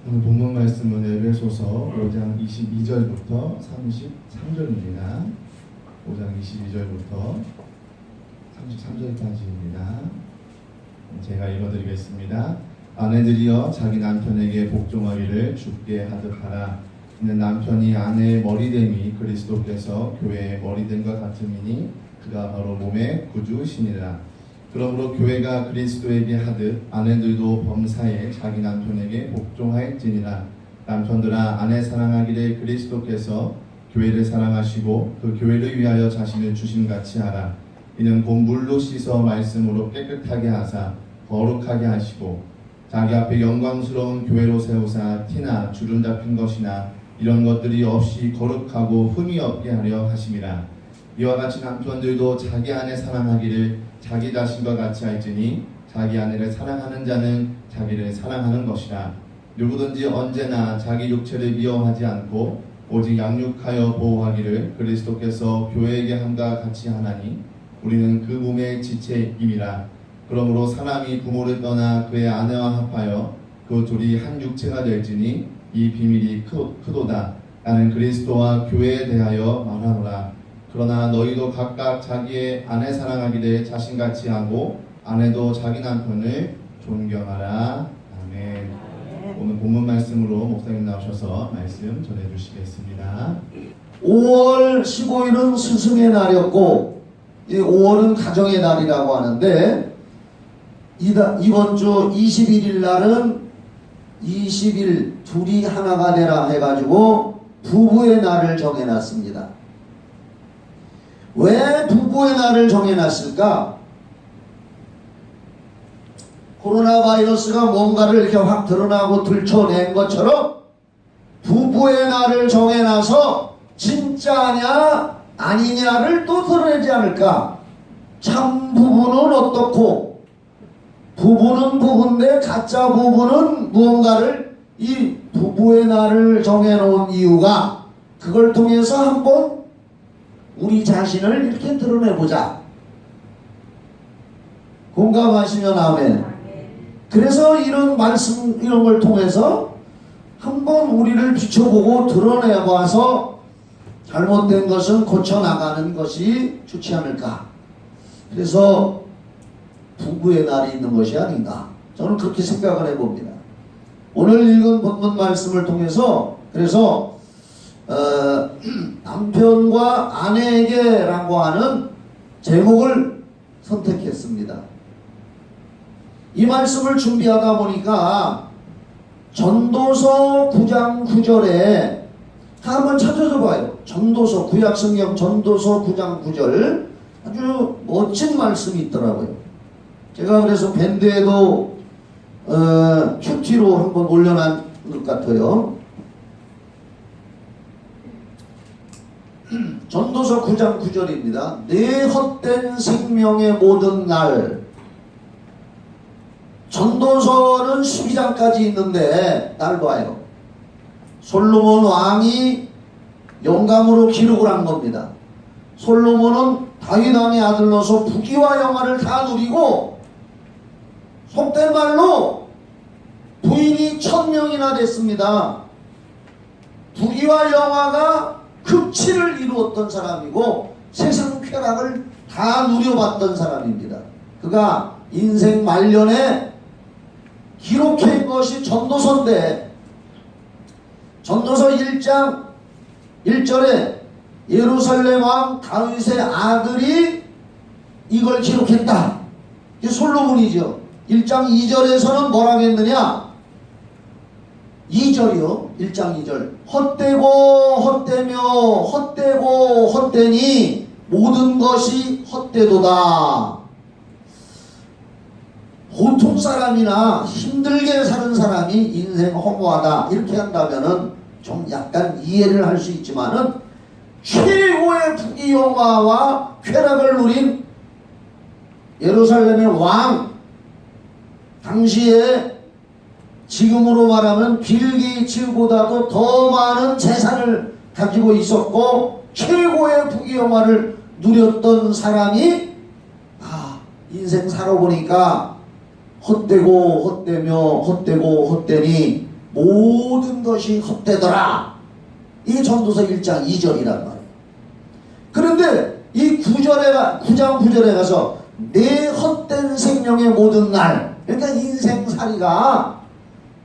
오늘 본문 말씀은 에베소서 5장 22절부터 33절입니다. 5장 22절부터 33절까지입니다. 제가 읽어드리겠습니다. 아내들이여 자기 남편에게 복종하기를 주께 하듯 하라. 이는 남편이 아내의 머리됨이 그리스도께서 교회의 머리됨과 같음이니 그가 바로 몸의 구주시니라. 그러므로 교회가 그리스도에게 하듯 아내들도 범사에 자기 남편에게 복종하였지니라. 남편들아 아내 사랑하기를 그리스도께서 교회를 사랑하시고 그 교회를 위하여 자신을 주심같이 하라. 이는 곧 물로 씻어 말씀으로 깨끗하게 하사 거룩하게 하시고 자기 앞에 영광스러운 교회로 세우사 티나 주름 잡힌 것이나 이런 것들이 없이 거룩하고 흠이 없게 하려 하심이라. 이와 같이 남편들도 자기 아내 사랑하기를 자기 자신과 같이 할지니 자기 아내를 사랑하는 자는 자기를 사랑하는 것이라. 누구든지 언제나 자기 육체를 미워하지 않고 오직 양육하여 보호하기를 그리스도께서 교회에게 함과 같이 하나니 우리는 그 몸의 지체임이라. 그러므로 사람이 부모를 떠나 그의 아내와 합하여 그 둘이 한 육체가 될지니 이 비밀이 크도다. 나는 그리스도와 교회에 대하여 말하노라. 그러나 너희도 각각 자기의 아내 사랑하기를 자신같이 하고 아내도 자기 남편을 존경하라. 아멘. 오늘 본문 말씀으로 목사님 나오셔서 말씀 전해주시겠습니다. 5월 15일은 스승의 날이었고 5월은 가정의 날이라고 하는데 이번 주 21일 날은 20일 둘이 하나가 되라 해가지고 부부의 날을 정해놨습니다. 왜 부부의 날을 정해놨을까? 코로나 바이러스가 뭔가를 이렇게 확 드러나고 들춰낸 것처럼 부부의 날을 정해놔서 진짜냐 아니냐를 또 드러내지 않을까? 참 부부는 어떻고 부부는 부부인데 가짜 부부는 무언가를 이 부부의 날을 정해놓은 이유가 그걸 통해서 한번 우리 자신을 이렇게 드러내보자. 공감하시면 아멘. 그래서 이런 말씀 이런 걸 통해서 한번 우리를 비춰보고 드러내봐서 잘못된 것은 고쳐나가는 것이 좋지 않을까. 그래서 부부의 날이 있는 것이 아닌가. 저는 그렇게 생각을 해봅니다. 오늘 읽은 본문 말씀을 통해서 그래서 남편과 아내에게 라고 하는 제목을 선택했습니다. 이 말씀을 준비하다 보니까 전도서 9장 9절에 한번 찾아줘 봐요. 전도서 구약성경 전도서 9장 9절 아주 멋진 말씀이 있더라고요. 제가 그래서 밴드에도 큐티로 한번 올려놓은 것 같아요. 전도서 9장 9절입니다. 내 헛된 생명의 모든 날. 전도서는 12장까지 있는데 날 봐요. 솔로몬 왕이 영감으로 기록을 한 겁니다. 솔로몬은 다윗 왕의 아들로서 부귀와 영화를 다 누리고 속된 말로 부인이 1000명이나 됐습니다. 부귀와 영화가 극치를 이루었던 사람이고 세상 쾌락을 다 누려봤던 사람입니다. 그가 인생 말년에 기록한 것이 전도서인데 전도서 1장 1절에 예루살렘 왕 다윗의 아들이 이걸 기록했다. 이게 솔로몬이죠. 1장 2절에서는 뭐라고 했느냐? 2절이요. 1장 2절. 헛되고 헛되며 헛되고 헛되니 모든 것이 헛되도다. 보통 사람이나 힘들게 사는 사람이 인생 허무하다 이렇게 한다면은 좀 약간 이해를 할 수 있지만은 최고의 부귀영화와 쾌락을 누린 예루살렘의 왕 당시에 지금으로 말하면 빌 게이츠보다도 더 많은 재산을 가지고 있었고 최고의 부귀영화를 누렸던 사람이 인생 살아보니까 헛되고 헛되며 헛되고 헛되니 모든 것이 헛되더라. 이게 전도서 1장 2절이란 말이에요. 그런데 이 9장 9절에 가서 내 헛된 생명의 모든 날, 그러니까 인생살이가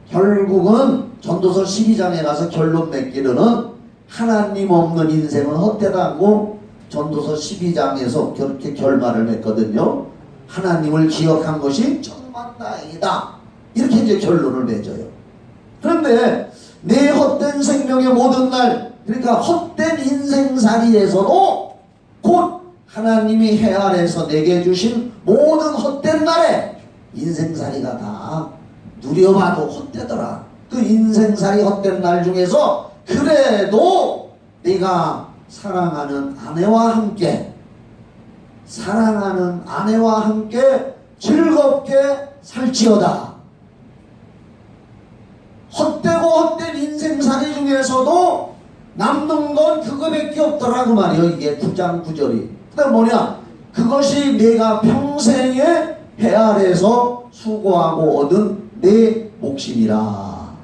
결국은 전도서 12장에 가서 결론 맺기로는 하나님 없는 인생은 헛되다고 전도서 12장에서 그렇게 결말을 맺거든요. 하나님을 기억한 것이 천만다행이다. 이렇게 이제 결론을 맺어요. 그런데 내 헛된 생명의 모든 날, 그러니까 헛된 인생살이에서도 곧 하나님이 해 아래에서 내게 주신 모든 헛된 날에 인생살이가 다 누려봐도 헛되더라. 그 인생살이 헛된 날 중에서 그래도 내가 사랑하는 아내와 함께 즐겁게 살지어다. 헛되고 헛된 인생살이 중에서도 남는 건 그거밖에 없더라 그 말이에요. 이게 9장 9절이. 그다음 뭐냐? 그것이 내가 평생에 해 아래에서 수고하고 얻은 내 몫이니라.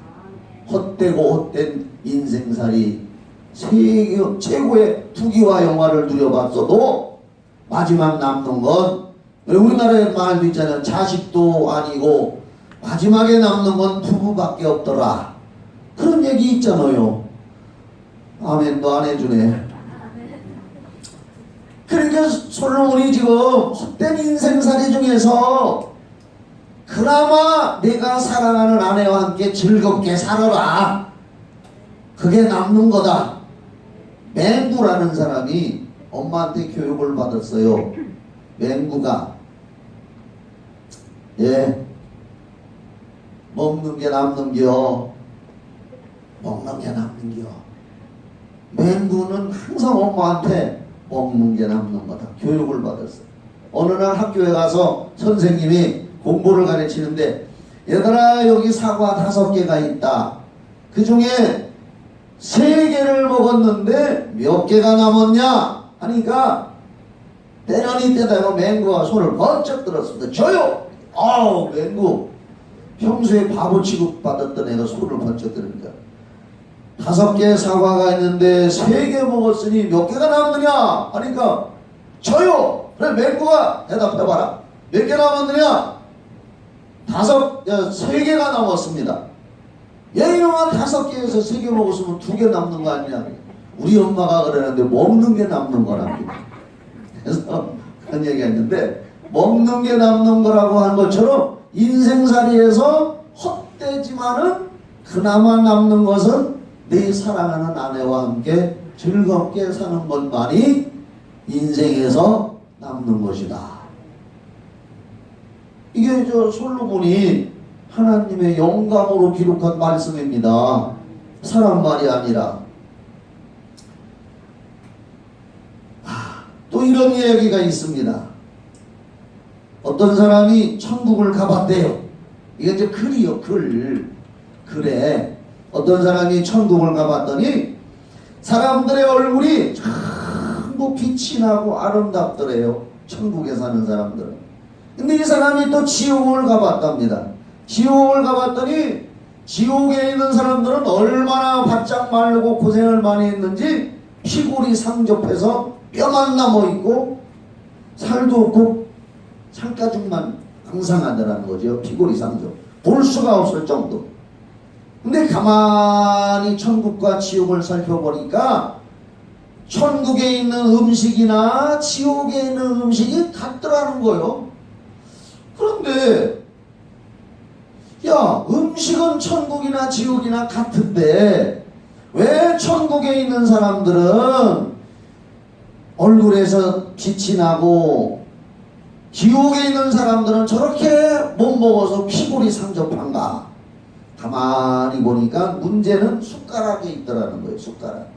헛되고 헛된 인생살이 최고의 투기와 영화를 누려봤어도 마지막 남는 건 우리나라의 말도 있잖아요. 자식도 아니고 마지막에 남는 건 부부밖에 없더라. 그런 얘기 있잖아요. 아멘도 안 해주네. 그러니까 솔로몬이 지금 헛된 인생살이 중에서 그나마 내가 사랑하는 아내와 함께 즐겁게 살아라. 그게 남는 거다. 맹구라는 사람이 엄마한테 교육을 받았어요. 맹구가 먹는 게 남는겨. 먹는 게 남는겨. 맹구는 항상 엄마한테 먹는 게 남는 거다. 교육을 받았어요. 어느 날 학교에 가서 선생님이 공부를 가르치는데 얘들아 여기 사과 5개가 있다. 그 중에 3개를 먹었는데 몇 개가 남았냐 하니까 때려니 때다가 맹구가 손을 번쩍 들었습니다. 저요! 아우 맹구 평소에 바보 취급 받았던 애가 손을 번쩍 들으니까 5개의 사과가 있는데 3개 먹었으니 몇 개가 남느냐 하니까 저요! 그래 맹구가 대답해봐라. 몇 개 남았느냐? 3개가 남았습니다. 얘이놈아 5개에서 3개 먹었으면 2개 남는 거 아니냐? 우리 엄마가 그러는데 먹는 게 남는 거랍니다. 그래서 그런 얘기가 있는데 먹는 게 남는 거라고 한 것처럼 인생살이에서 헛되지만은 그나마 남는 것은 내 사랑하는 아내와 함께 즐겁게 사는 것만이 인생에서 남는 것이다. 이게 솔로몬이 하나님의 영감으로 기록한 말씀입니다. 사람 말이 아니라. 또 이런 이야기가 있습니다. 어떤 사람이 천국을 가봤대요. 이게 이제 글이요, 글에 어떤 사람이 천국을 가봤더니 사람들의 얼굴이 전부 빛이 나고 아름답더래요. 천국에 사는 사람들은. 근데 이 사람이 또 지옥을 가봤답니다. 지옥을 가봤더니 지옥에 있는 사람들은 얼마나 바짝 마르고 고생을 많이 했는지 피골이 상접해서 뼈만 남아있고 살도 없고 살가죽만 앙상하더라는 거죠. 피골이 상접. 볼 수가 없을 정도. 근데 가만히 천국과 지옥을 살펴보니까 천국에 있는 음식이나 지옥에 있는 음식이 같더라는 거예요. 그런데 야, 음식은 천국이나 지옥이나 같은데 왜 천국에 있는 사람들은 얼굴에서 빛이 나고 지옥에 있는 사람들은 저렇게 못 먹어서 피골이 상접한가? 가만히 보니까 문제는 숟가락에 있더라는 거예요. 숟가락.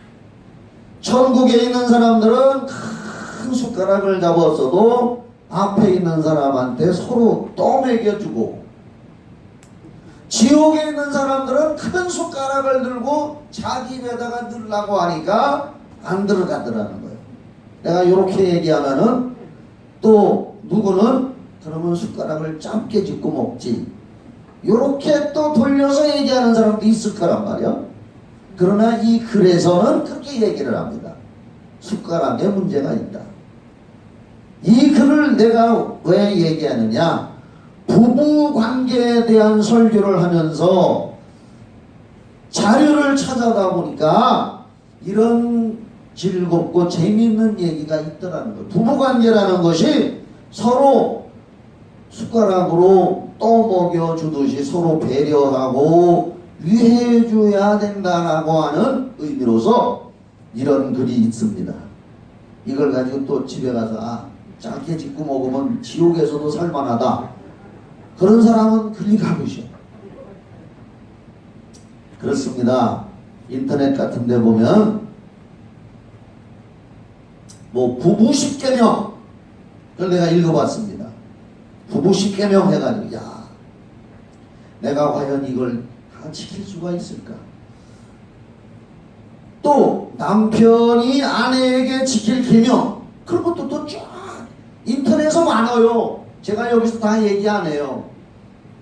천국에 있는 사람들은 큰 숟가락을 잡았어도 앞에 있는 사람한테 서로 떠먹여주고, 지옥에 있는 사람들은 큰 숟가락을 들고 자기 입에다가 넣으려고 하니까 안 들어가더라는 거예요. 내가 이렇게 얘기하면은 또 누구는 그러면 숟가락을 짧게 짚고 먹지, 요렇게 또 돌려서 얘기하는 사람도 있을 거란 말이야. 그러나 이 글에서는 그렇게 얘기를 합니다. 숟가락에 문제가 있다. 이 글을 내가 왜 얘기하느냐? 부부 관계에 대한 설교를 하면서 자료를 찾아다 보니까 이런 즐겁고 재미있는 얘기가 있더라는 거예요. 부부 관계라는 것이 서로 숟가락으로 떠먹여 주듯이 서로 배려하고 위해줘야 된다라고 하는 의미로서 이런 글이 있습니다. 이걸 가지고 또 집에 가서 짧게 짓고 먹으면 지옥에서도 살만하다. 그런 사람은 클릭하고셔. 그렇습니다. 인터넷 같은 데 보면 뭐 부부 10계명 그걸 내가 읽어봤습니다. 부부 10계명 해가지고 야 내가 과연 이걸 다 지킬 수가 있을까? 또 남편이 아내에게 지킬 계명 그런 것도 또 쫙 인터넷에 많아요. 제가 여기서 다 얘기 안 해요.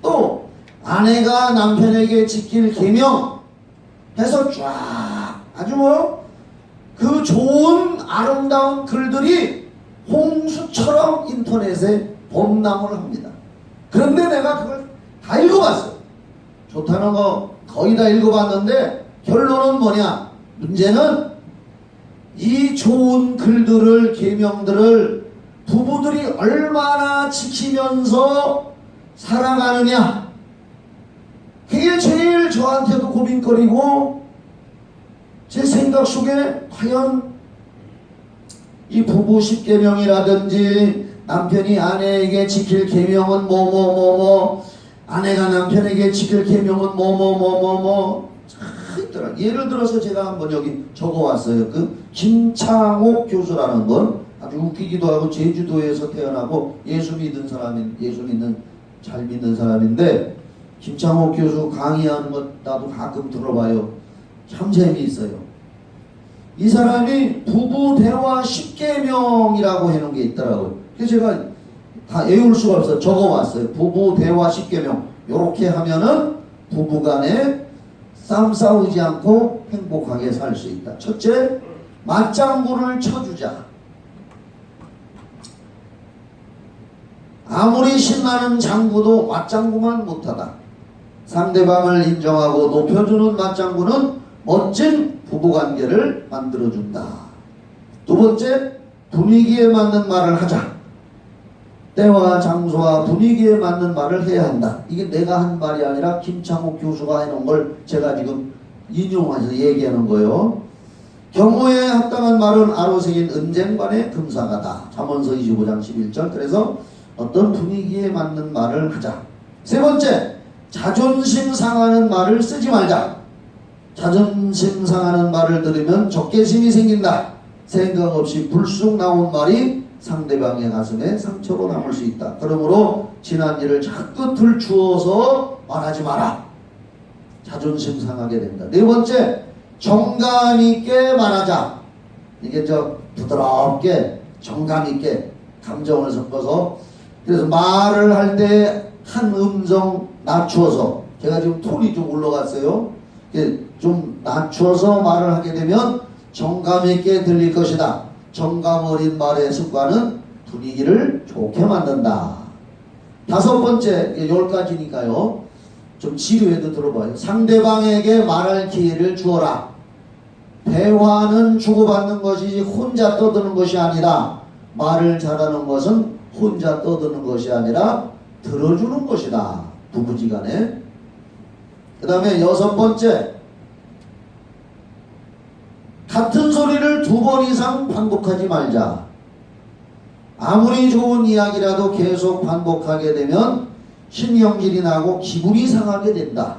또 아내가 남편에게 지킬 계명 해서 쫙 아주 뭐 그 좋은 아름다운 글들이 홍수처럼 인터넷에 범람을 합니다. 그런데 내가 그걸 다 읽어봤어요. 좋다는 거 거의 다 읽어봤는데 결론은 뭐냐? 문제는 이 좋은 글들을 계명들을 부부들이 얼마나 지키면서 살아가느냐, 그게 제일 저한테도 고민거리고 제 생각 속에 과연 이 부부 10계명이라든지 남편이 아내에게 지킬 계명은 뭐뭐뭐뭐 아내가 남편에게 지킬 계명은 뭐뭐뭐뭐뭐 있더라. 예를 들어서 제가 한번 여기 적어왔어요. 그 김창옥 교수라는 건 아주 웃기기도 하고 제주도에서 태어나고 예수 믿는 잘 믿는 사람인데 김창옥 교수 강의하는 것 나도 가끔 들어봐요. 참 재미있어요. 이 사람이 부부 대화 10계명이라고 해놓은 게 있더라고요. 그래서 제가 다 외울 수가 없어서 적어왔어요. 부부 대화 10계명 요렇게 하면은 부부간에 싸움 싸우지 않고 행복하게 살 수 있다. 첫째, 맞장구를 쳐주자. 아무리 신나는 장구도 맞장구만 못하다. 상대방을 인정하고 높여주는 맞장구는 멋진 부부관계를 만들어준다. 두 번째, 분위기에 맞는 말을 하자. 때와 장소와 분위기에 맞는 말을 해야 한다. 이게 내가 한 말이 아니라 김창옥 교수가 해놓은 걸 제가 지금 인용해서 얘기하는 거예요. 경호에 합당한 말은 아로새긴 은쟁반의 금사가다. 잠언서 25장 11절. 그래서 어떤 분위기에 맞는 말을 하자. 세 번째, 자존심 상하는 말을 쓰지 말자. 자존심 상하는 말을 들으면 적개심이 생긴다. 생각 없이 불쑥 나온 말이 상대방의 가슴에 상처로 남을 수 있다. 그러므로 지난 일을 자꾸 들추어서 말하지 마라. 자존심 상하게 된다. 네 번째, 정감 있게 말하자. 이게 부드럽게 정감 있게 감정을 섞어서, 그래서 말을 할 때 한 음정 낮추어서, 제가 지금 톤이 좀 올라갔어요. 좀 낮추어서 말을 하게 되면 정감 있게 들릴 것이다. 정감 어린 말의 습관은 분위기를 좋게 만든다. 다섯 번째, 10가지니까요. 좀 지루해도 들어봐요. 상대방에게 말할 기회를 주어라. 대화는 주고받는 것이지 혼자 떠드는 것이 아니라, 말을 잘하는 것은 혼자 떠드는 것이 아니라 들어주는 것이다. 부부지간에. 그 다음에 여섯 번째, 같은 소리를 2번 이상 반복하지 말자. 아무리 좋은 이야기라도 계속 반복하게 되면 신경질이 나고 기분이 상하게 된다.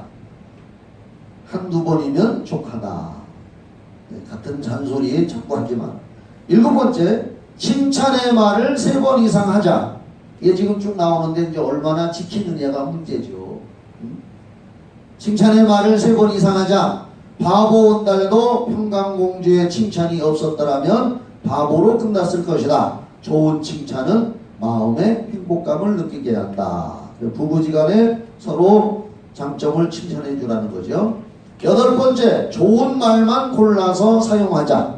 한두 번이면 족하다. 같은 잔소리에 자꾸 하지 마. 7번째, 칭찬의 말을 3번 이상 하자. 이게 지금 쭉 나오는데 이제 얼마나 지키느냐가 문제죠. 칭찬의 말을 3번 이상 하자. 바보 온달도 평강공주의 칭찬이 없었더라면 바보로 끝났을 것이다. 좋은 칭찬은 마음의 행복감을 느끼게 한다. 부부지간에 서로 장점을 칭찬해 주라는 거죠. 여덟 번째, 좋은 말만 골라서 사용하자.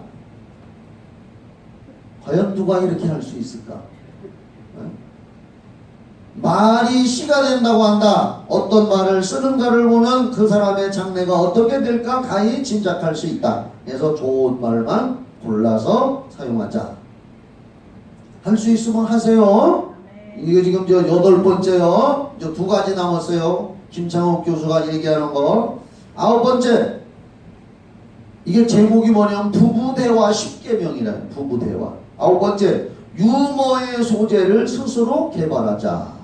과연 누가 이렇게 할 수 있을까? 말이 씨가 된다고 한다. 어떤 말을 쓰는가를 보면 그 사람의 장래가 어떻게 될까 가히 짐작할 수 있다. 그래서 좋은 말만 골라서 사용하자. 할 수 있으면 하세요. 이게 지금 저 여덟 번째요. 저 두 가지 남았어요. 김창옥 교수가 얘기하는 거. 아홉 번째. 이게 제목이 뭐냐면 부부대화 10계명이라는 부부대화. 아홉 번째. 유머의 소재를 스스로 개발하자.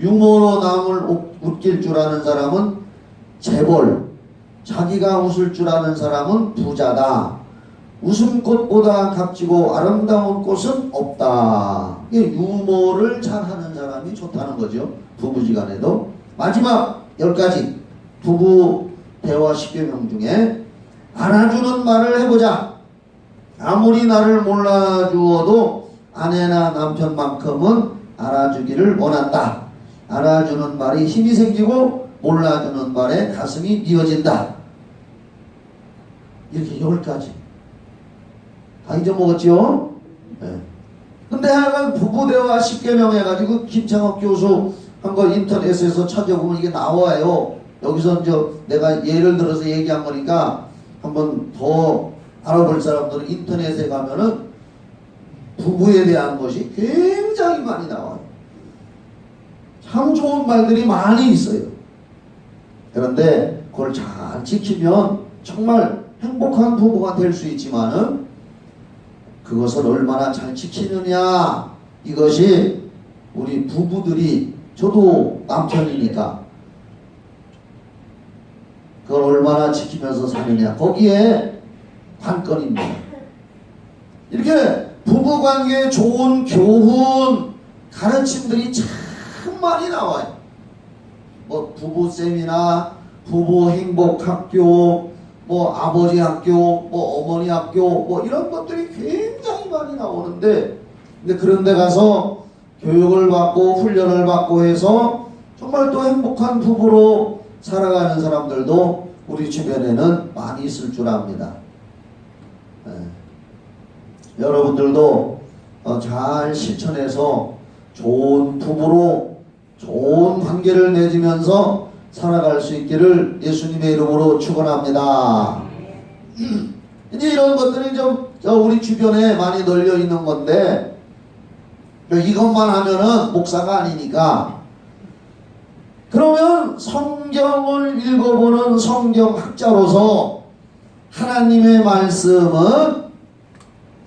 유머로 남을 웃길 줄 아는 사람은 재벌, 자기가 웃을 줄 아는 사람은 부자다. 웃음꽃보다 값지고 아름다운 꽃은 없다. 이게 유머를 잘하는 사람이 좋다는 거죠. 부부지간에도. 마지막 10가지 부부 대화 10계명 중에 알아주는 말을 해보자. 아무리 나를 몰라주어도 아내나 남편만큼은 알아주기를 원한다. 알아주는 말이 힘이 생기고 몰라주는 말에 가슴이 미어진다. 이렇게 10가지 다 잊어먹었죠? 네. 근데 하여간 부부대화 10계명 해가지고 김창옥 교수 한 거 인터넷에서 찾아보면 이게 나와요. 여기서 내가 예를 들어서 얘기한 거니까 한번 더 알아볼 사람들은 인터넷에 가면은 부부에 대한 것이 굉장히 많이 나와요. 참 좋은 말들이 많이 있어요. 그런데 그걸 잘 지키면 정말 행복한 부부가 될 수 있지만은 그것을 얼마나 잘 지키느냐, 이것이 우리 부부들이, 저도 남편이니까 그걸 얼마나 지키면서 사느냐, 거기에 관건입니다. 이렇게 부부관계에 좋은 교훈, 가르침들이 참 많이 나와요. 뭐 부부 세미나, 부부 행복 학교, 뭐 아버지 학교, 뭐 어머니 학교, 뭐 이런 것들이 굉장히 많이 나오는데, 근데 그런 데 가서 교육을 받고 훈련을 받고 해서 정말 또 행복한 부부로 살아가는 사람들도 우리 주변에는 많이 있을 줄 압니다. 네. 여러분들도 잘 실천해서 좋은 부부로 좋은 관계를 맺으면서 살아갈 수 있기를 예수님의 이름으로 축원합니다. 이제 이런 것들이 좀 우리 주변에 많이 널려 있는 건데, 이것만 하면은 목사가 아니니까, 그러면 성경을 읽어보는 성경학자로서 하나님의 말씀은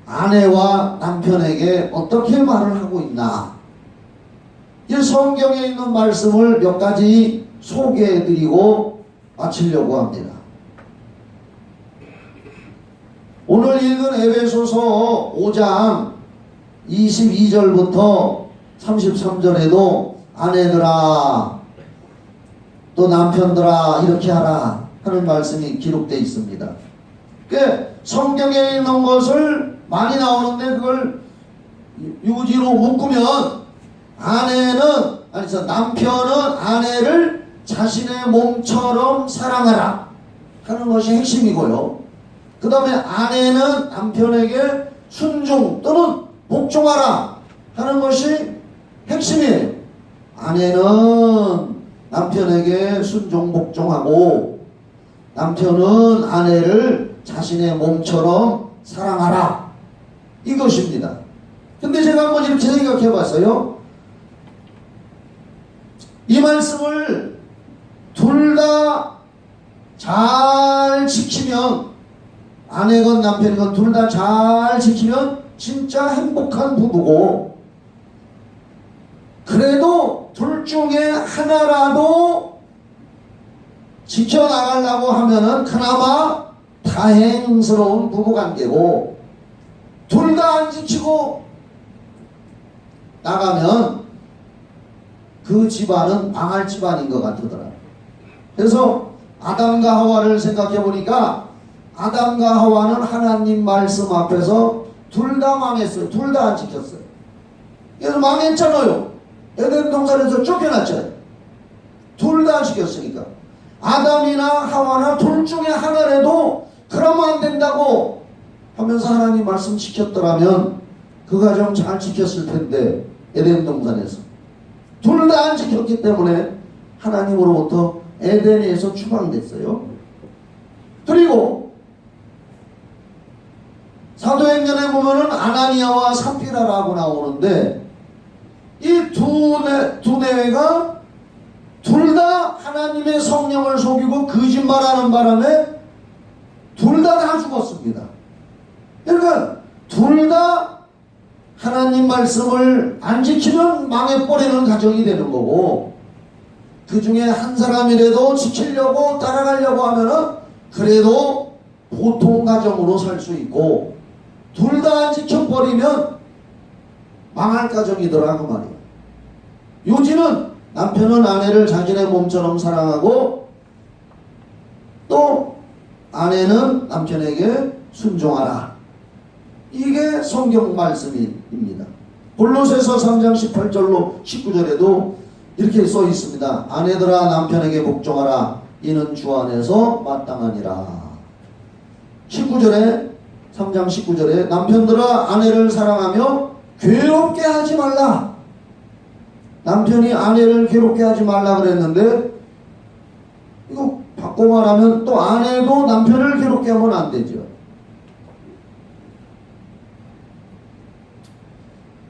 아내와 남편에게 어떻게 말을 하고 있나, 이 성경에 있는 말씀을 몇 가지 소개해드리고 마치려고 합니다. 오늘 읽은 에베소서 5장 22절부터 33절에도 아내들아 또 남편들아 이렇게 하라 하는 말씀이 기록되어 있습니다. 성경에 있는 것을 많이 나오는데 그걸 유지로 묶으면 남편은 아내를 자신의 몸처럼 사랑하라 하는 것이 핵심이고요. 그 다음에 아내는 남편에게 순종 또는 복종하라 하는 것이 핵심이에요. 아내는 남편에게 순종 복종하고 남편은 아내를 자신의 몸처럼 사랑하라, 이것입니다. 근데 제가 한번 이렇게 생각해 봤어요. 이 말씀을 둘 다 잘 지키면, 아내건 남편이건 둘 다 잘 지키면 진짜 행복한 부부고, 그래도 둘 중에 하나라도 지켜나가려고 하면은 그나마 다행스러운 부부관계고, 둘 다 안 지키고 나가면 그 집안은 망할 집안인 것 같더라고요. 그래서 아담과 하와를 생각해 보니까 아담과 하와는 하나님 말씀 앞에서 둘 다 망했어요. 둘 다 안 지켰어요. 그래서 망했잖아요. 에덴 동산에서 쫓겨났잖아요. 둘 다 지켰으니까. 아담이나 하와나 둘 중에 하나라도 그러면 안 된다고 하면서 하나님 말씀 지켰더라면 그 가정 잘 지켰을 텐데, 에덴 동산에서 둘 다 안 지켰기 때문에 하나님으로부터 에덴에서 추방됐어요. 그리고 사도행전에 보면은 아나니아와 삽비라라고 나오는데, 이 두 내외가 둘 다 하나님의 성령을 속이고 거짓말하는 바람에 둘 다 죽었습니다. 그러니까 둘 다 하나님 말씀을 안 지키면 망해버리는 가정이 되는 거고, 그 중에 한 사람이라도 지키려고 따라가려고 하면은 그래도 보통 가정으로 살 수 있고, 둘 다 안 지켜버리면 망할 가정이더라 그 말이에요. 요지는 남편은 아내를 자신의 몸처럼 사랑하고, 또 아내는 남편에게 순종하라. 이게 성경 말씀입니다. 골로새서 3장 18절로 19절에도 이렇게 써 있습니다. 아내들아 남편에게 복종하라. 이는 주 안에서 마땅하니라. 19절에 3장 19절에 남편들아 아내를 사랑하며 괴롭게 하지 말라. 남편이 아내를 괴롭게 하지 말라 그랬는데, 이거 바꿔 말하면 또 아내도 남편을 괴롭게 하면 안 되죠.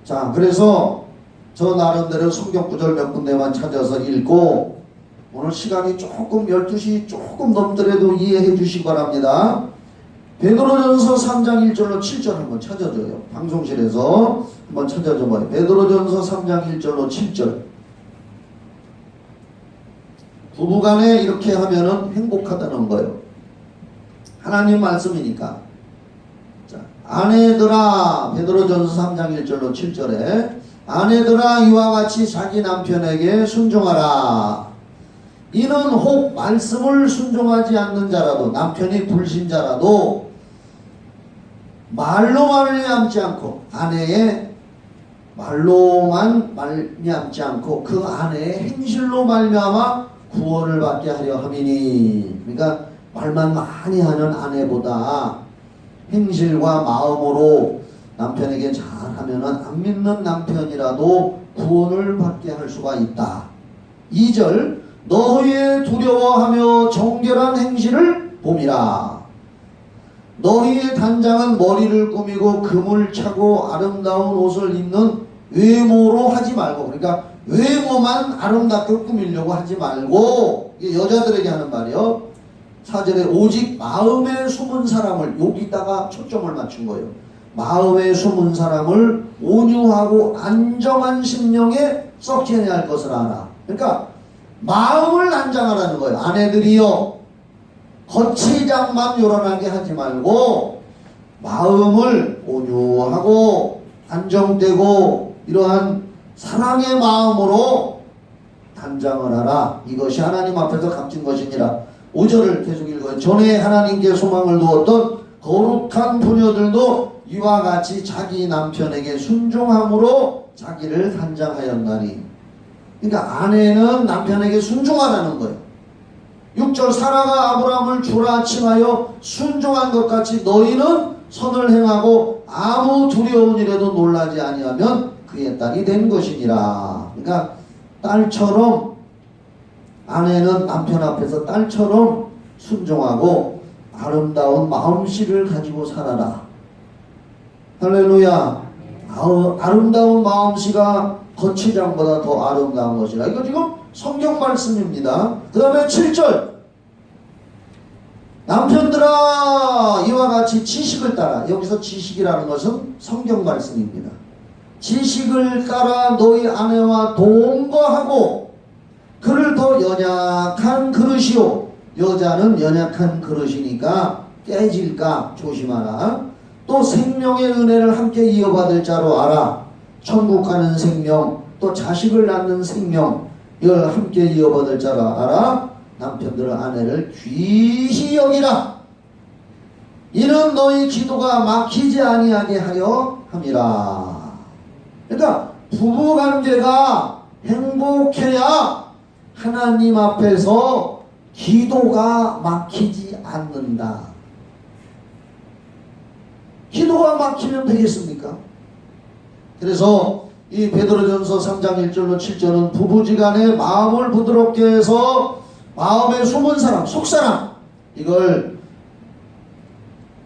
자, 그래서 저 나름대로 성경 구절 몇 군데만 찾아서 읽고, 오늘 시간이 조금 12시 조금 넘더라도 이해해 주시기 바랍니다. 베드로전서 3장 1절로 7절 한번 찾아줘요. 방송실에서 한번 찾아줘봐요. 베드로전서 3장 1절로 7절. 부부간에 이렇게 하면은 행복하다는 거예요. 하나님 말씀이니까. 자, 아내들아, 베드로전서 3장 1절로 7절에 아내들아 이와 같이 자기 남편에게 순종하라. 이는 혹 말씀을 순종하지 않는 자라도, 남편이 불신자라도 말로 말미암지 않고, 아내의 말로만 말미암지 않고 그 아내의 행실로 말미암아 구원을 받게 하려 함이니. 그러니까 말만 많이 하는 아내보다 행실과 마음으로 남편에게 잘하면은 안 믿는 남편이라도 구원을 받게 할 수가 있다. 2절 너희의 두려워하며 정결한 행실을 봄이라. 너희의 단장은 머리를 꾸미고 금을 차고 아름다운 옷을 입는 외모로 하지 말고, 그러니까 외모만 아름답게 꾸미려고 하지 말고, 이게 여자들에게 하는 말이요. 4절에 오직 마음에 숨은 사람을, 여기다가 초점을 맞춘 거예요. 마음에 숨은 사람을 온유하고 안정한 심령에 썩지 할 것을 알아. 그러니까 마음을 단장하라는 거예요. 아내들이요, 거치장만 요란하게 하지 말고 마음을 온유하고 안정되고 이러한 사랑의 마음으로 단장을 하라. 이것이 하나님 앞에서 값진 것이니라. 5절을 계속 읽어요. 전에 하나님께 소망을 두었던 거룩한 부녀들도 이와 같이 자기 남편에게 순종함으로 자기를 단장하였나니. 그러니까 아내는 남편에게 순종하라는 거예요. 6절 사라가 아브라함을 주라 칭하여 순종한 것 같이 너희는 선을 행하고 아무 두려운 일에도 놀라지 아니하면 그의 딸이 된 것이니라. 그러니까 딸처럼, 아내는 남편 앞에서 딸처럼 순종하고 아름다운 마음씨를 가지고 살아라. 할렐루야. 아름다운 마음씨가 거치장보다 더 아름다운 것이라. 이거 지금 성경 말씀입니다. 그 다음에 7절 남편들아 이와 같이 지식을 따라. 여기서 지식이라는 것은 성경 말씀입니다. 지식을 따라 너희 아내와 동거하고 그를 더 연약한 그릇이요. 여자는 연약한 그릇이니까 깨질까 조심하라. 또 생명의 은혜를 함께 이어받을 자로 알아. 천국 가는 생명, 또 자식을 낳는 생명, 이걸 함께 이어받을 자로 알아. 남편들은 아내를 귀히 여기라. 이는 너희 기도가 막히지 아니하게 하여 함이라. 그러니까 부부관계가 행복해야 하나님 앞에서 기도가 막히지 않는다. 기도가 막히면 되겠습니까? 그래서 이 베드로전서 3장 1절로 7절은 부부지간에 마음을 부드럽게 해서 마음에 숨은 사람, 속사람, 이걸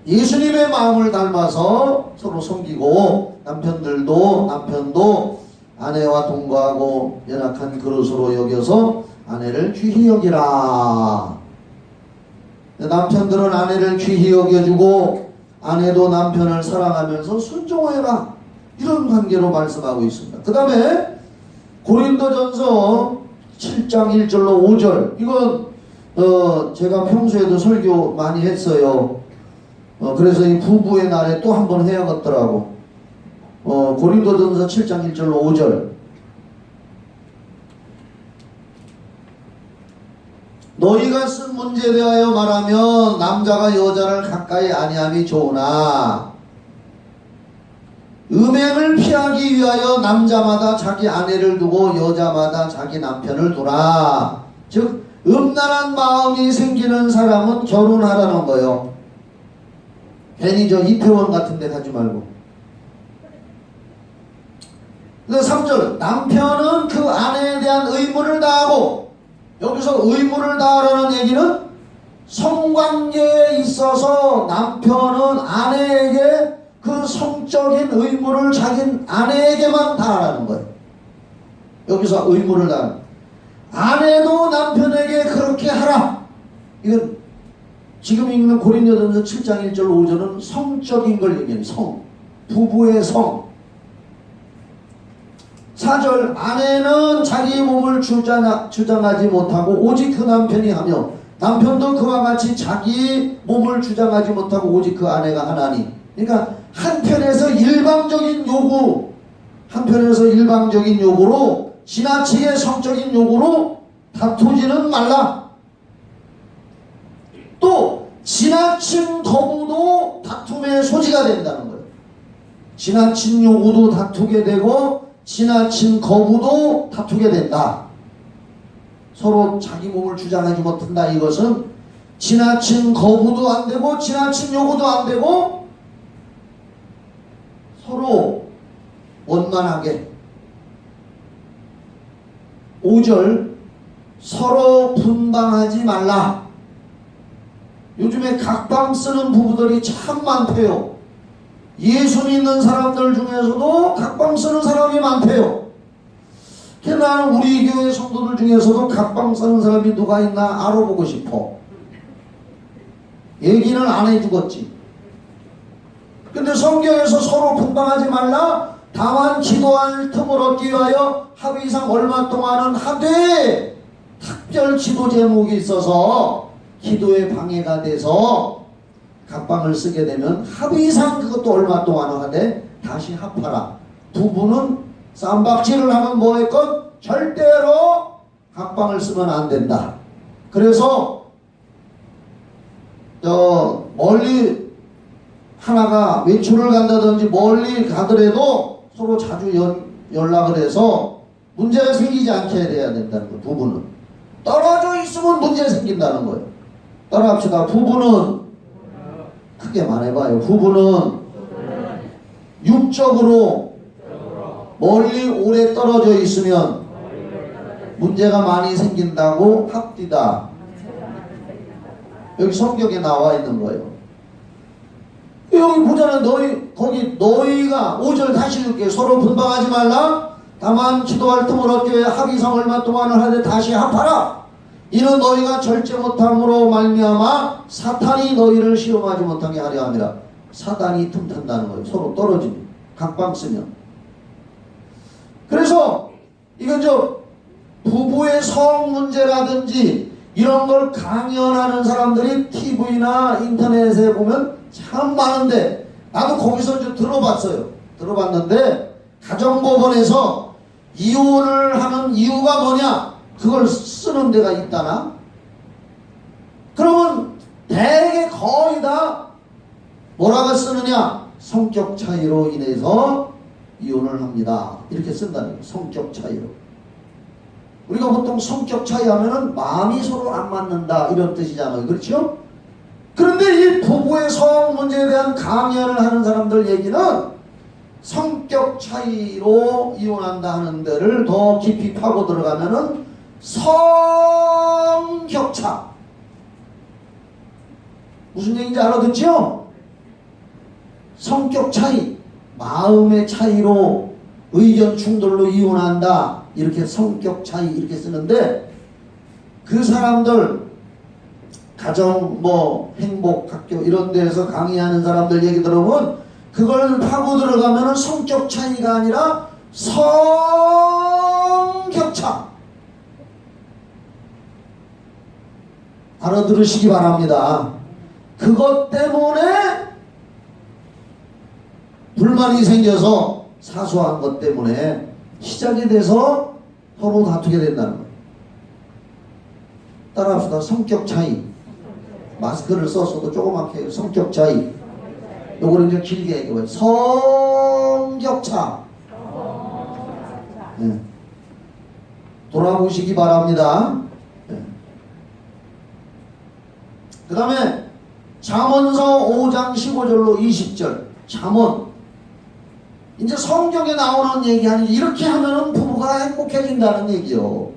예수님의 마음을 닮아서 서로 섬기고 남편도 아내와 동거하고 연약한 그릇으로 여겨서 아내를 귀히 여기라. 남편들은 아내를 귀히 여겨주고 아내도 남편을 사랑하면서 순종해라. 이런 관계로 말씀하고 있습니다. 그 다음에 고린도전서 7장 1절로 5절, 이건 제가 평소에도 설교 많이 했어요. 그래서 이 부부의 날에 또 한 번 해야겠더라고. 고린도전서 7장 1절로 5절. 너희가 쓴 문제에 대하여 말하면 남자가 여자를 가까이 아니함이 좋으나 음행을 피하기 위하여 남자마다 자기 아내를 두고 여자마다 자기 남편을 두라. 즉 음란한 마음이 생기는 사람은 결혼하라는 거예요. 괜히 저 이태원 같은 데 가지 말고. 3절, 남편은 그 아내에 대한 의무를 다하고, 여기서 의무를 다하라는 얘기는 성관계에 있어서 남편은 아내에게 그 성적인 의무를 자기 아내에게만 다하라는 거예요. 여기서 의무를 다하는, 아내도 남편에게 그렇게 하라. 이건 지금 읽는 고린도전서 7장 1절 5절은 성적인 걸 얘기해요. 성, 부부의 성. 4절, 아내는 자기 몸을 주장하지 못하고 오직 그 남편이 하며 남편도 그와 같이 자기 몸을 주장하지 못하고 오직 그 아내가 하나니. 그러니까 한편에서 일방적인 요구로 지나치게 성적인 요구로 다투지는 말라. 또 지나친 거부도 다툼의 소지가 된다는 거예요. 지나친 요구도 다투게 되고 지나친 거부도 다투게 된다. 서로 자기 몸을 주장하지 못한다. 이것은 지나친 거부도 안 되고 지나친 요구도 안 되고 서로 원만하게. 5절, 서로 분방하지 말라. 요즘에 각방 쓰는 부부들이 참 많대요. 예수 믿는 사람들 중에서도 각방 쓰는 사람이 많대요. 나는 우리 교회 성도들 중에서도 각방 쓰는 사람이 누가 있나 알아보고 싶어. 얘기는 안 해주겠지. 근데 성경에서 서로 분방하지 말라. 다만 기도할 틈을 얻기 위하여 합의상 얼마 동안은 하되, 특별 기도 제목이 있어서 기도에 방해가 돼서 각방을 쓰게 되면 합의상 그것도 얼마 동안은 하되 다시 합하라. 부부는 쌈박질을 하면 뭐했건 절대로 각방을 쓰면 안 된다. 그래서 멀리 하나가 외출을 간다든지 멀리 가더라도 서로 자주 연락을 해서 문제가 생기지 않게 해야 된다는 거예요. 부부는 떨어져 있으면 문제 생긴다는 거예요. 따라합시다. 부부는 크게 말해봐요. 부부는 육적으로 멀리 오래 떨어져 있으면 문제가 많이 생긴다고 합디다. 여기 성경에 나와 있는 거예요. 여기 보자는 너희가 5절 다시 읽게. 서로 분방하지 말라. 다만 기도할 틈을 얻기 위해 합의상 얼마 동안을 하되 다시 합하라. 이는 너희가 절제 못함으로 말미암아 사탄이 너희를 시험하지 못하게 하려 함이라. 사단이 틈탄다는 거예요. 서로 떨어지면, 각방 쓰면. 그래서 이건 부부의 성 문제라든지 이런 걸 강연하는 사람들이 TV나 인터넷에 보면 참 많은데, 나도 거기서 좀 들어봤는데 가정법원에서 이혼을 하는 이유가 뭐냐, 그걸 쓰는 데가 있다나? 그러면 대개 거의 다 뭐라고 쓰느냐, 성격 차이로 인해서 이혼을 합니다. 이렇게 쓴다는 거예요. 성격 차이로. 우리가 보통 성격 차이 하면은 마음이 서로 안 맞는다 이런 뜻이잖아요. 그렇죠? 그런데 이 부부의 성 문제에 대한 강연을 하는 사람들 얘기는 성격 차이로 이혼한다 하는 데를 더 깊이 파고 들어가면은 성격차. 무슨 얘기인지 알아듣죠? 성격 차이, 마음의 차이로 의견 충돌로 이혼한다. 이렇게 성격 차이 이렇게 쓰는데 그 사람들 가정 뭐 행복 학교 이런 데에서 강의하는 사람들 얘기 들어보면 그걸 파고 들어가면은 성격 차이가 아니라 성격차. 알아들으시기 바랍니다. 그것 때문에 불만이 생겨서 사소한 것 때문에 시작이 돼서 서로 다투게 된다는 거예요. 따라합시다. 성격 차이. 마스크를 썼어도 조그맣게 해요. 성격 차이. 요거를 이제 길게 얘기해봐요. 성격차. 네. 돌아보시기 바랍니다. 네. 그 다음에 잠언서 5장 15절로 20절. 잠언. 이제 성경에 나오는 얘기 아니지. 이렇게 하면은 부부가 행복해진다는 얘기요.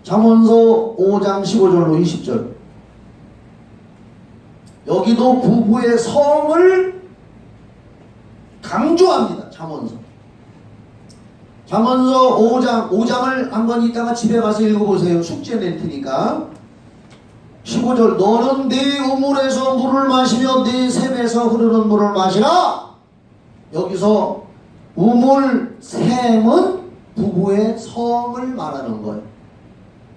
잠언서 5장 15절로 20절. 여기도 부부의 성을 강조합니다. 잠언서. 잠언서 5장을 한번 이따가 집에 가서 읽어보세요. 숙제 낼 테니까. 15절. 너는 네 우물에서 물을 마시며 네 샘에서 흐르는 물을 마시라. 여기서 우물, 샘은 부부의 성을 말하는 거예요.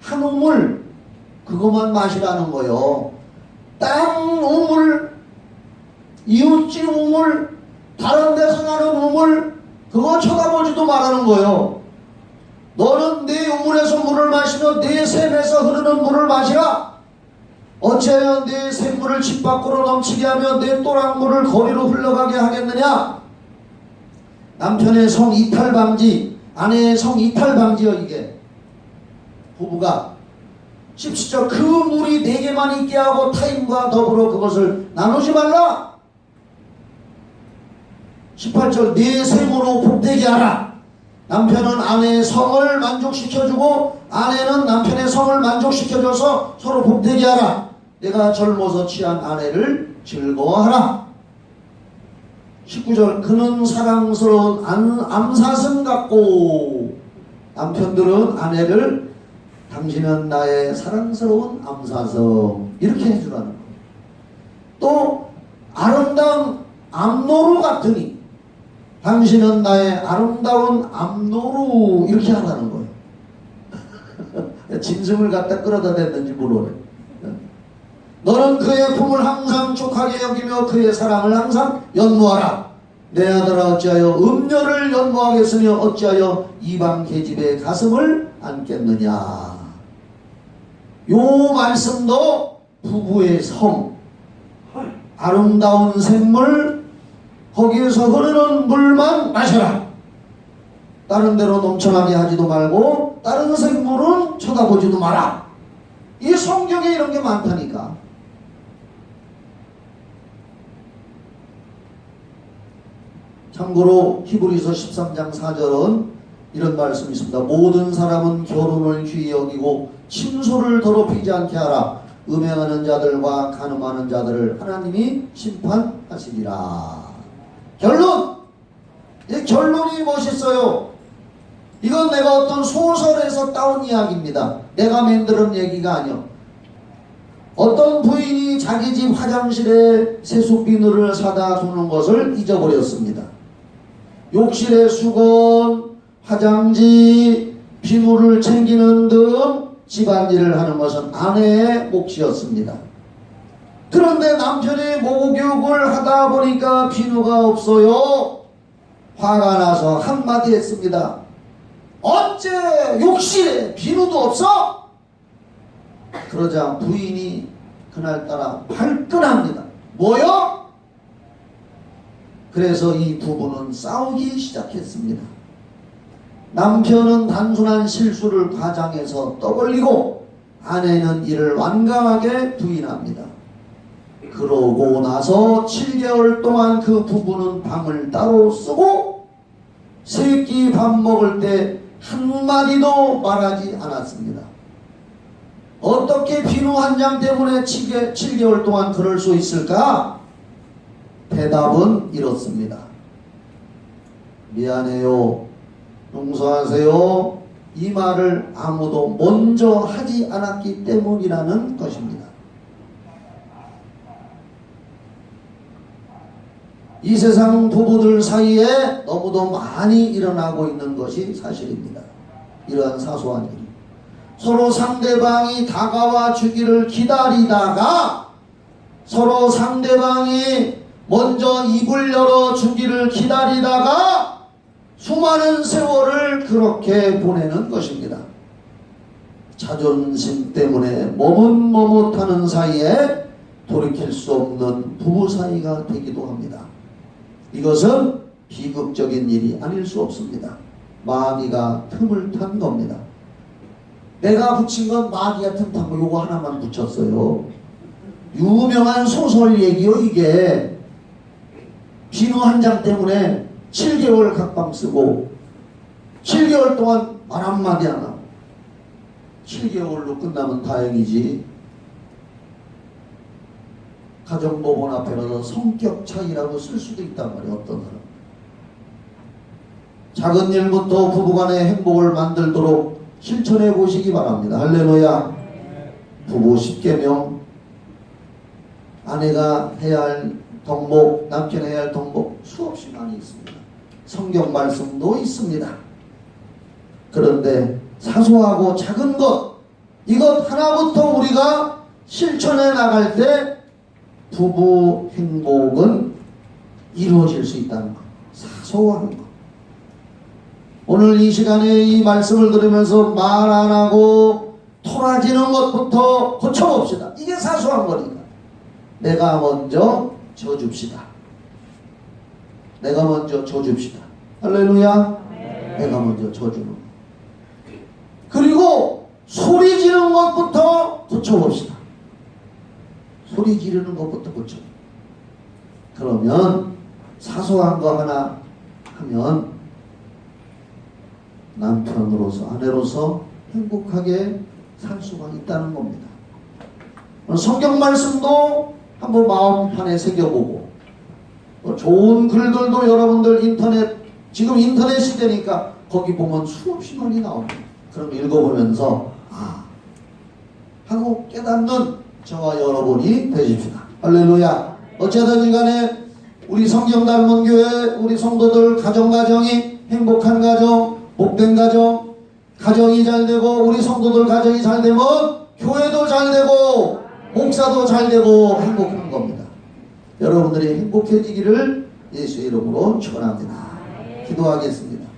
한 우물, 그것만 마시라는 거예요. 땅 우물, 이웃집 우물, 다른 데서 나는 우물, 그거 쳐다보지도 말하는 거예요. 너는 네 우물에서 물을 마시며 네 샘에서 흐르는 물을 마시라. 어찌하여 네 샘물을 집 밖으로 넘치게 하며 네 또랑물을 거리로 흘러가게 하겠느냐. 남편의 성 이탈 방지, 아내의 성 이탈 방지요. 이게 부부가 17절. 그 물이 내게만 있게 하고 타인과 더불어 그것을 나누지 말라. 18절. 네 샘으로 복되게 하라. 남편은 아내의 성을 만족시켜주고 아내는 남편의 성을 만족시켜줘서 서로 복되게 하라. 내가 젊어서 취한 아내를 즐거워하라. 19절. 그는 사랑스러운 암사슴 같고. 남편들은 아내를 당신은 나의 사랑스러운 암사슴 이렇게 해주라는 거예요. 또 아름다운 암노루 같으니 당신은 나의 아름다운 암노루 이렇게 하라는 거예요. 짐승을 갖다 끌어다 댔는지 모르네. 너는 그의 품을 항상 족하게 여기며 그의 사랑을 항상 연모하라. 내 아들아 어찌하여 음녀를 연모하겠으며 어찌하여 이방 계집의 가슴을 안겠느냐. 요 말씀도 부부의 성, 아름다운 샘물, 거기에서 흐르는 물만 마셔라. 다른 데로 넘쳐나게 하지도 말고 다른 생물은 쳐다보지도 마라. 이 성경에 이런 게 많다니까. 참고로 히브리서 13장 4절은 이런 말씀이 있습니다. 모든 사람은 결혼을 귀히 여기고 침소를 더럽히지 않게 하라. 음행하는 자들과 간음하는 자들을 하나님이 심판하시리라. 결론! 이 결론이 멋있어요. 이건 내가 어떤 소설에서 따온 이야기입니다. 내가 만드는 얘기가 아니요. 어떤 부인이 자기 집 화장실에 세숫비누를 사다 두는 것을 잊어버렸습니다. 욕실에 수건, 화장지, 비누를 챙기는 등 집안일을 하는 것은 아내의 몫이었습니다. 그런데 남편이 목욕을 하다 보니까 비누가 없어요. 화가 나서 한마디 했습니다. 어째 욕실에 비누도 없어? 그러자 부인이 그날따라 발끈합니다. 뭐요? 그래서 이 부부는 싸우기 시작했습니다. 남편은 단순한 실수를 과장해서 떠벌리고 아내는 이를 완강하게 부인합니다. 그러고 나서 7개월 동안 그 부부는 방을 따로 쓰고 새끼 밥 먹을 때 한마디도 말하지 않았습니다. 어떻게 비누 한 장 때문에 7개월 동안 그럴 수 있을까? 대답은 이렇습니다. 미안해요. 용서하세요. 이 말을 아무도 먼저 하지 않았기 때문이라는 것입니다. 이 세상 부부들 사이에 너무도 많이 일어나고 있는 것이 사실입니다. 이러한 사소한 일이. 서로 상대방이 다가와 주기를 기다리다가 서로 상대방이 먼저 입을 열어 주기를 기다리다가 수많은 세월을 그렇게 보내는 것입니다. 자존심 때문에 머뭇머뭇하는 사이에 돌이킬 수 없는 부부 사이가 되기도 합니다. 이것은 비극적인 일이 아닐 수 없습니다. 마귀가 틈을 탄 겁니다. 내가 붙인 건 마귀가 틈 탄 거 요거 하나만 붙였어요. 유명한 소설 얘기요 이게. 비누 한 장 때문에 7개월 각방 쓰고 7개월 동안 말 한마디 안 하고 7개월로 끝나면 다행이지. 가정법원 앞에서 성격 차이라고 쓸 수도 있단 말이에요. 어떤 사람. 작은 일부터 부부간의 행복을 만들도록 실천해 보시기 바랍니다. 할렐루야. 부부 10계명, 아내가 해야 할 덕목, 남편이 해야 할 덕목 수없이 많이 있습니다. 성경 말씀도 있습니다. 그런데 사소하고 작은 것, 이것 하나부터 우리가 실천해 나갈 때 부부 행복은 이루어질 수 있다는 것. 사소한 것. 오늘 이 시간에 이 말씀을 들으면서 말 안 하고 토라지는 것부터 고쳐봅시다. 이게 사소한 거니까. 내가 먼저 져줍시다. 내가 먼저 져줍시다. 할렐루야. 네. 내가 먼저 져주는 것. 그리고 소리 지르는 것부터 고쳐봅시다. 소리 지르는 것부터 고쳐. 그러면 사소한 거 하나 하면 남편으로서 아내로서 행복하게 살 수가 있다는 겁니다. 성경 말씀도 한번 마음판에 새겨보고 좋은 글들도 여러분들 인터넷 지금 인터넷 시대니까 거기 보면 수없이 많이 나옵니다. 그럼 읽어보면서 하고 깨닫는 저와 여러분이 되십시다. 할렐루야. 어쨌든 간에 우리 성경 닮은 교회 우리 성도들 가정이 행복한 가정, 복된 가정, 가정이 잘 되고 우리 성도들 가정이 잘 되면 교회도 잘 되고 목사도 잘 되고 행복한 겁니다. 여러분들이 행복해지기를 예수의 이름으로 축원합니다. 기도하겠습니다.